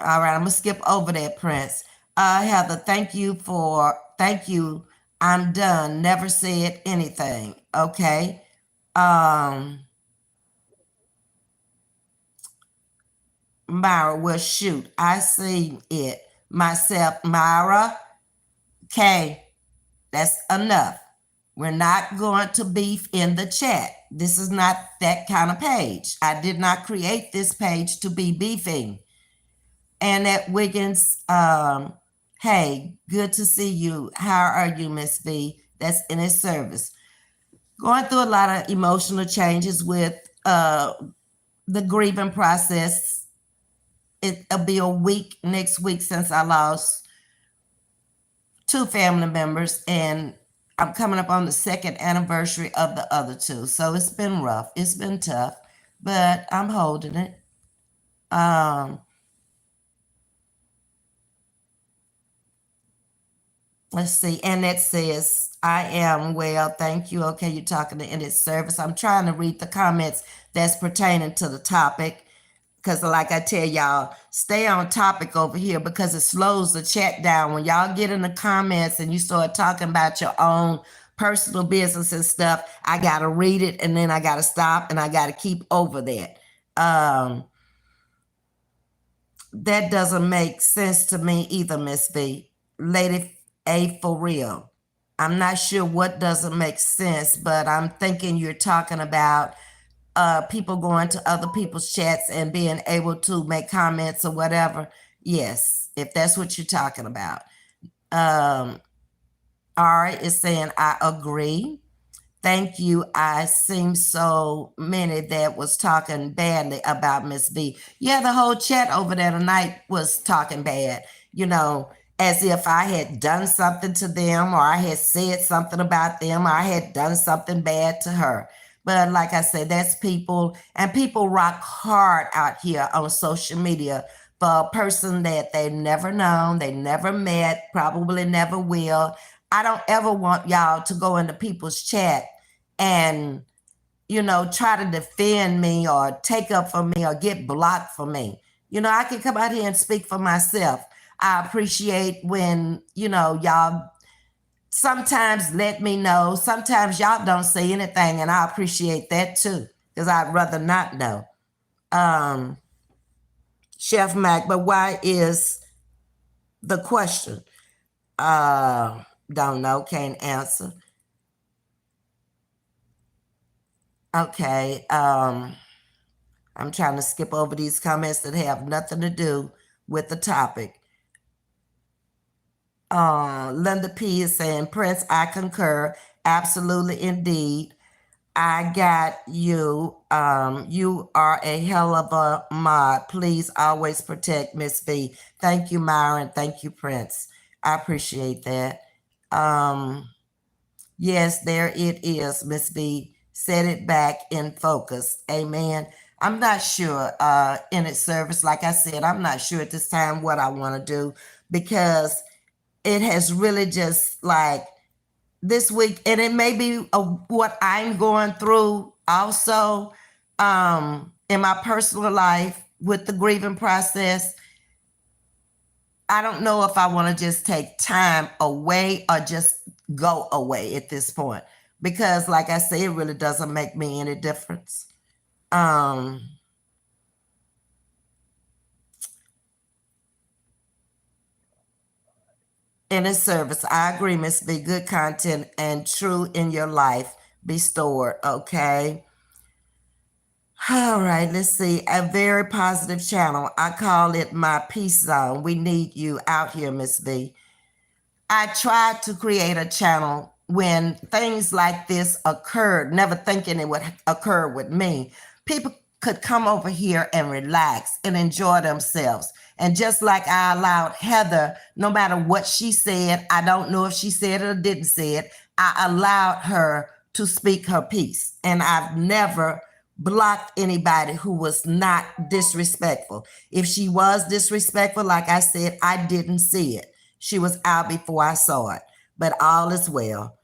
All right, I'm gonna skip over that, Prince. Heather, thank you. I'm done. Never said anything. Okay. Myra, well, shoot, I see it myself. Myra, okay, that's enough. We're not going to beef in the chat. This is not that kind of page. I did not create this page to be beefing. And at Wiggins, hey, good to see you. How are you, Ms.V? That's in his service. Going through a lot of emotional changes with the grieving process. It'll be a week next week since I lost 2 family members, and I'm coming up on the 2nd anniversary of the other 2. So it's been rough. It's been tough, but I'm holding it. Let's see. Annette says, I am well. Thank you. Okay, you're talking to Annette Service. I'm trying to read the comments that's pertaining to the topic. Because like I tell y'all, stay on topic over here because it slows the chat down. When y'all get in the comments and you start talking about your own personal business and stuff, I got to read it and then I got to stop and I got to keep over that. That doesn't make sense to me either, Miss V. Lady A, for real. I'm not sure what doesn't make sense, but I'm thinking you're talking about people going to other people's chats and being able to make comments or whatever. Yes, if that's what you're talking about. Ari is saying, I agree. Thank you. I seen so many that was talking badly about Ms.V. Yeah, the whole chat over there tonight was talking bad, you know, as if I had done something to them or I had said something about them or I had done something bad to her. But like I said, that's people, and people rock hard out here on social media for a person that they never known, they never met, probably never will. I don't ever want y'all to go into people's chat and try to defend me or take up for me or get blocked for me. I can come out here and speak for myself. I appreciate when y'all sometimes let me know. Sometimes y'all don't say anything, and I appreciate that too, because I'd rather not know. Chef Mac, but why is the question? Don't know, can't answer. Okay. I'm trying to skip over these comments that have nothing to do with the topic. Linda P is saying, Prince, I concur. Absolutely, indeed. I got you. You are a hell of a mod. Please always protect Ms.V. Thank you, Myron. Thank you, Prince. I appreciate that. Yes, there it is, Ms.V. Set it back in focus. Amen. I'm not sure in its service. Like I said, I'm not sure at this time what I want to do, because it has really just like this week, and it may be what I'm going through also in my personal life with the grieving process. I don't know if I want to just take time away or just go away at this point, because like I say, it really doesn't make me any difference. In its service, I agree, Ms.V. Good content and true in your life be stored. Okay. All right, let's see. A very positive channel. I call it my peace zone. We need you out here, Ms.V. I tried to create a channel when things like this occurred, never thinking it would occur with me. People could come over here and relax and enjoy themselves. And just like I allowed Heather, no matter what she said, I don't know if she said it or didn't say it, I allowed her to speak her piece. And I've never blocked anybody who was not disrespectful. If she was disrespectful, like I said, I didn't see it. She was out before I saw it, but all is well.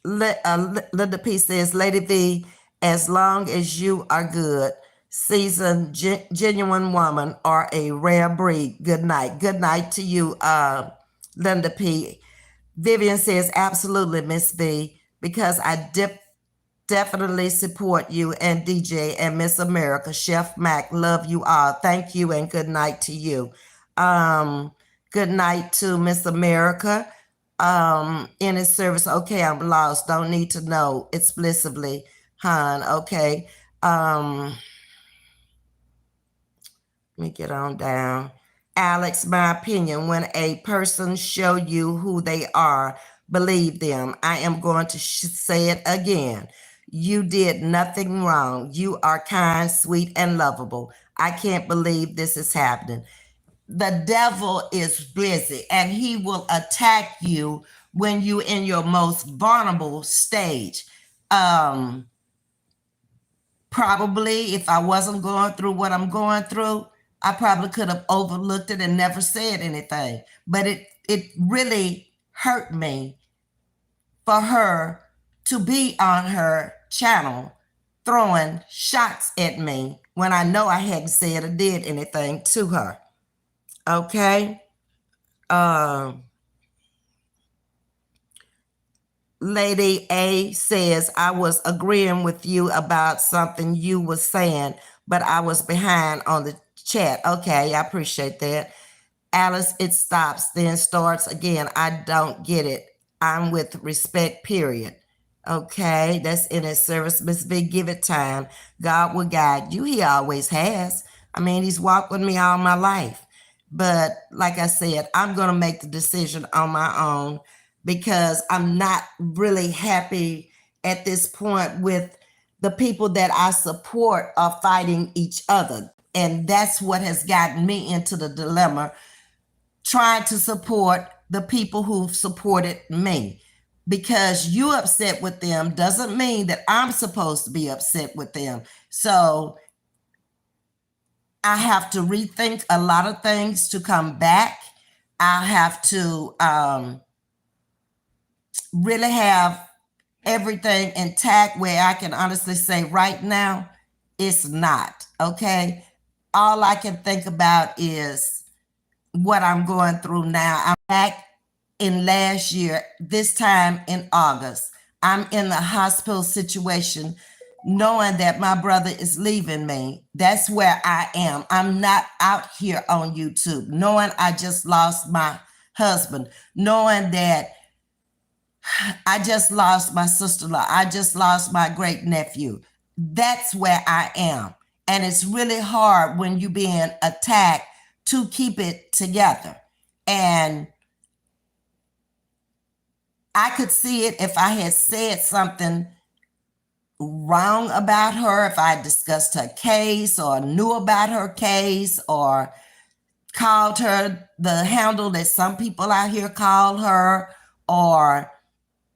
Linda P says, Lady V, as long as you are good, seasoned, genuine woman, or a rare breed. Good night. Good night to you, Linda P. Vivian says, absolutely, Miss V, because I definitely support you and DJ and Miss America. Chef Mac, love you all. Thank you and good night to you. Good night to Miss America. In his service, okay, I'm lost. Don't need to know explicitly, hon. Okay. Let me get on down. Alex, my opinion, when a person show you who they are, believe them. I am going to say it again. You did nothing wrong. You are kind, sweet, and lovable. I can't believe this is happening. The devil is busy, and he will attack you when you're in your most vulnerable stage. Probably if I wasn't going through what I'm going through, I probably could have overlooked it and never said anything. But it really hurt me for her to be on her channel throwing shots at me when I know I hadn't said or did anything to her. Okay. Lady A says, I was agreeing with you about something you were saying, but I was behind on the chat. Okay, I appreciate that. Alice, it stops, then starts again. I don't get it. I'm with respect, period. Okay, that's in his service. Miss V, give it time. God will guide you. He always has. I mean, he's walked with me all my life. But like I said, I'm going to make the decision on my own because I'm not really happy at this point with the people that I support are fighting each other. And that's what has gotten me into the dilemma, trying to support the people who've supported me. Because you upset with them doesn't mean that I'm supposed to be upset with them. So I have to rethink a lot of things to come back. I have to really have everything intact where I can honestly say right now, it's not. Okay. All I can think about is what I'm going through now. I'm back in last year, this time in August. I'm in the hospital situation knowing that my brother is leaving me. That's where I am. I'm not out here on YouTube, knowing I just lost my husband, knowing that I just lost my sister-in-law. I just lost my great nephew. That's where I am. And it's really hard when you're being attacked to keep it together. And I could see it if I had said something wrong about her, if I discussed her case or knew about her case or called her the handle that some people out here call her, or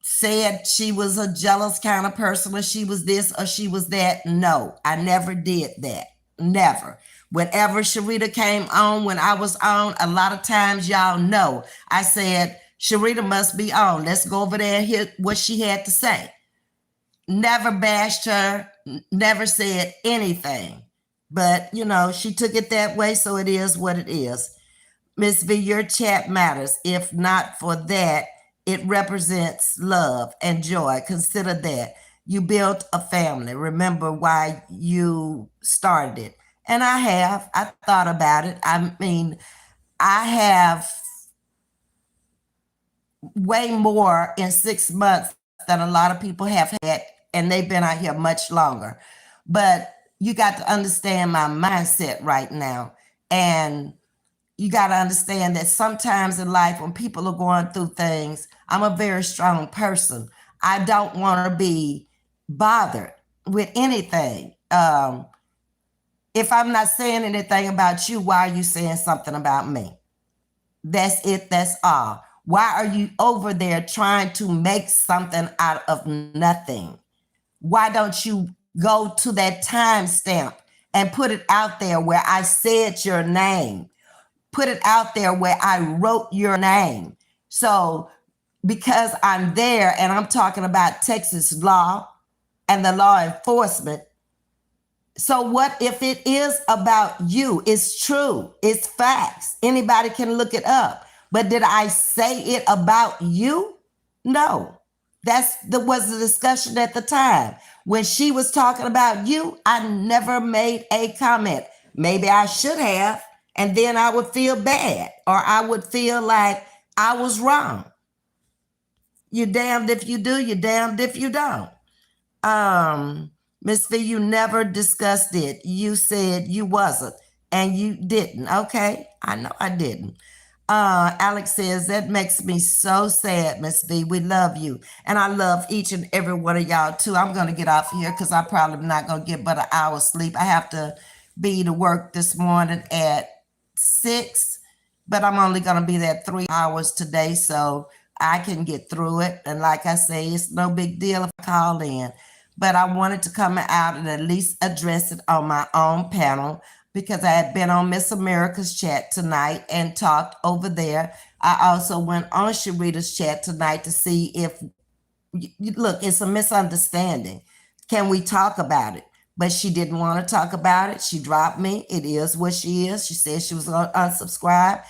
said she was a jealous kind of person, or she was this or she was that. No, I never did that. Never. Whenever Sharita came on, when I was on, a lot of times, y'all know, I said, Sharita must be on. Let's go over there and hear what she had to say. Never bashed her, never said anything. But, you know, she took it that way, so it is what it is. Ms.V, your chat matters. If not for that, it represents love and joy. Consider that. You built a family. Remember why you started it. And I have. I thought about it. I mean, I have way more in 6 months than a lot of people have had, and they've been out here much longer. But you got to understand my mindset right now. And you got to understand that sometimes in life, when people are going through things, I'm a very strong person. I don't want to be bothered with anything. If I'm not saying anything about you, why are you saying something about me? That's it. That's all. Why are you over there trying to make something out of nothing? Why don't you go to that timestamp and put it out there where I said your name? Put it out there where I wrote your name. So because I'm there and I'm talking about Texas law and the law enforcement, so what if it is about you? It's true. It's facts. Anybody can look it up. But did I say it about you? No. That was the discussion at the time. When she was talking about you, I never made a comment. Maybe I should have, and then I would feel bad, or I would feel like I was wrong. You're damned if you do, you're damned if you don't. Ms.V, you never discussed it. You said you wasn't, and you didn't. Okay, I know I didn't. Alex says, that makes me so sad, Ms.V. We love you. And I love each and every one of y'all too. I'm going to get off here because I probably am not going to get but an hour's sleep. I have to be to work this morning at 6, but I'm only going to be there 3 hours today, so I can get through it. And like I say, it's no big deal if I call in. But I wanted to come out and at least address it on my own panel, because I had been on Miss America's chat tonight and talked over there. I also went on Sharita's chat tonight to see if, look, it's a misunderstanding. Can we talk about it? But she didn't want to talk about it. She dropped me. It is what she is. She said she was going to unsubscribe.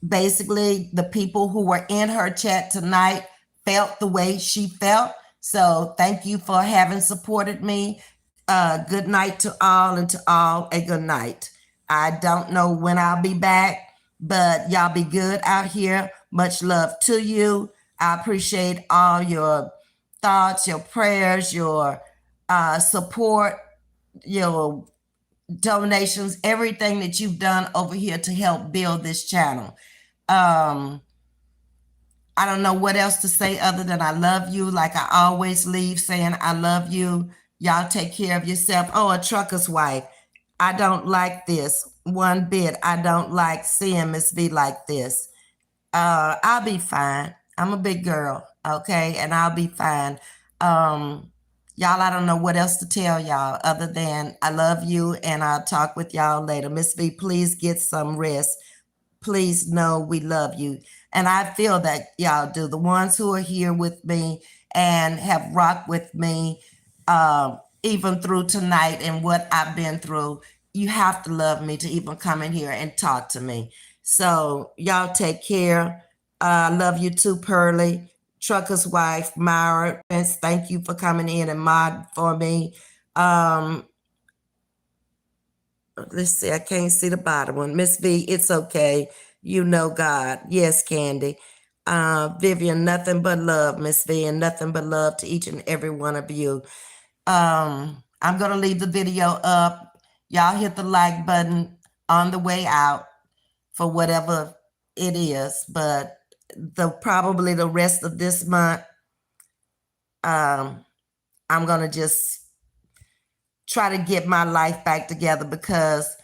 Basically, the people who were in her chat tonight felt the way she felt. So thank you for having supported me. Good night to all, and to all a good night. I don't know when I'll be back, but y'all be good out here. Much love to you. I appreciate all your thoughts, your prayers, your support, your donations, everything that you've done over here to help build this channel. I don't know what else to say other than I love you. Like I always leave saying I love you. Y'all take care of yourself. Oh, a trucker's wife. I don't like this one bit. I don't like seeing Ms.V like this. I'll be fine. I'm a big girl, okay? And I'll be fine. Y'all, I don't know what else to tell y'all other than I love you and I'll talk with y'all later. Ms.V, please get some rest. Please know we love you. And I feel that y'all do. The ones who are here with me and have rocked with me, even through tonight and what I've been through, you have to love me to even come in here and talk to me. So y'all take care. I love you too, Pearly. Trucker's wife, Myra. Thank you for coming in and mod for me. Let's see, I can't see the bottom one. Ms.V, it's okay. You know God. Yes, Candy. Vivian, nothing but love, Ms.V, and nothing but love to each and every one of you. I'm going to leave the video up. Y'all hit the like button on the way out for whatever it is. But probably the rest of this month, I'm going to just try to get my life back together because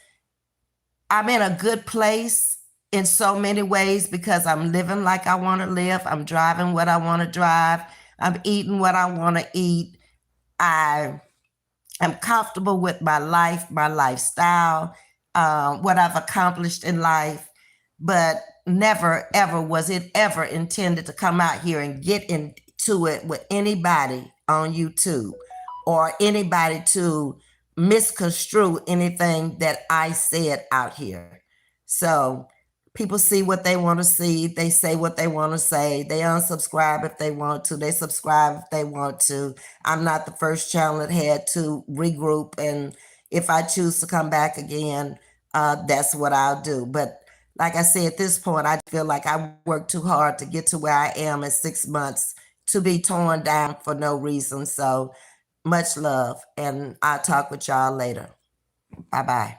I'm in a good place in so many ways because I'm living like I want to live. I'm driving what I want to drive. I'm eating what I want to eat. I am comfortable with my life, my lifestyle, what I've accomplished in life. But never, ever was it ever intended to come out here and get into it with anybody on YouTube or anybody to misconstrue anything that I said out here. So people see what they want to see. They say what they want to say. They unsubscribe if they want to. They subscribe if they want to. I'm not the first channel that had to regroup. And if I choose to come back again, that's what I'll do. But like I said, at this point, I feel like I worked too hard to get to where I am in 6 months to be torn down for no reason. So much love. And I'll talk with y'all later. Bye-bye.